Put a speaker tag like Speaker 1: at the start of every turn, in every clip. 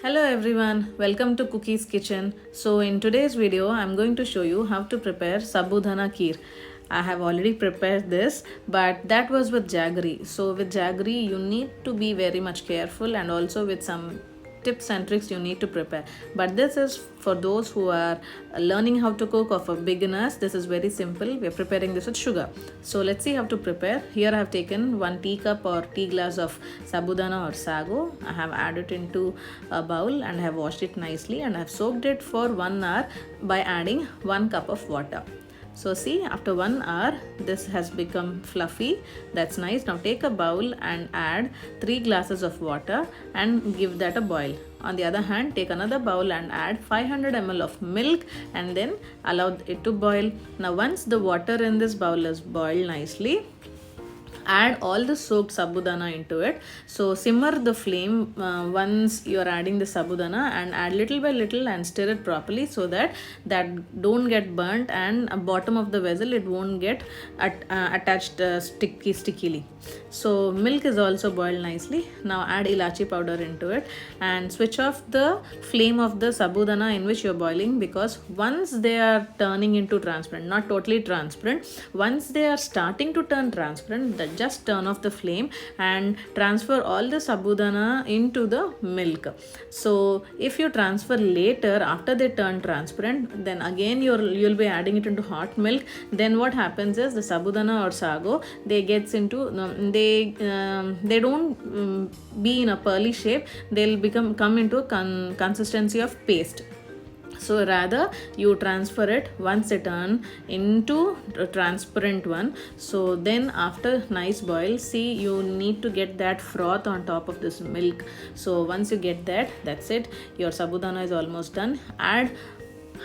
Speaker 1: Hello everyone, welcome to Cookie's Kitchen. So in today's video, I'm going to show you how to prepare Sabudana kheer. I have already prepared this, but that was with jaggery. So with jaggery, you need to be very much careful, and also with some tips and tricks you need to prepare. But this is for those who are learning how to cook, or for beginners. This is very simple. We are preparing this with sugar. So let's see how to prepare. Here I have taken 1 teacup or tea glass of sabudana or sago. I have added into a bowl and have washed it nicely, and I have soaked it for 1 hour by adding 1 cup of water. So see, after 1 hour this has become fluffy. That's nice. Now take a bowl and add 3 glasses of water and give that a boil. On the other hand, take another bowl and add 500 ml of milk and then allow it to boil. Now once the water in this bowl is boiled nicely, add all the soaked sabudana into it. So simmer the flame once you are adding the sabudana, and add little by little and stir it properly so that don't get burnt, and bottom of the vessel it won't get attached stickily. So milk is also boiled nicely. Now add ilachi powder into it and switch off the flame of the sabudana in which you're boiling, because once they are turning into transparent, not totally transparent, once they are starting to turn transparent, just turn off the flame and transfer all the sabudana into the milk. So if you transfer later after they turn transparent, then again you'll be adding it into hot milk. Then what happens is the sabudana or sago, they gets into they don't be in a pearly shape. They'll come into a consistency of paste. So rather you transfer it once they turn into a transparent one. So then after nice boil, see, you need to get that froth on top of this milk. So once you get that, that's it, your sabudana is almost done. Add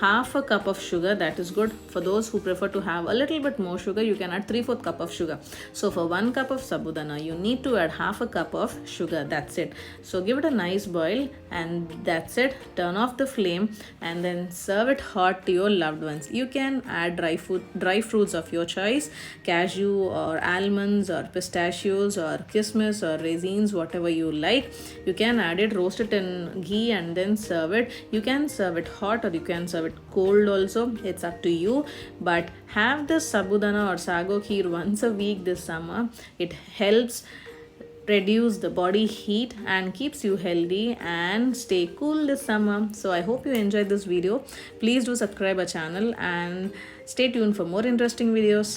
Speaker 1: half a cup of sugar. That is good. For those who prefer to have a little bit more sugar, you can add 3/4 cup of sugar. So for 1 cup of sabudana, you need to add half a cup of sugar. That's it. So give it a nice boil, and that's it. Turn off the flame and then serve it hot to your loved ones. You can add dry fruits of your choice, cashew or almonds or pistachios or kismis or raisins, whatever you like. You can add it, roast it in ghee and then serve it. You can serve it hot or you can serve it cold also. It's up to you. But have this sabudana or sago kheer once a week this summer. It helps reduce the body heat and keeps you healthy and stay cool this summer. So I hope you enjoyed this video. Please do subscribe our channel and stay tuned for more interesting videos.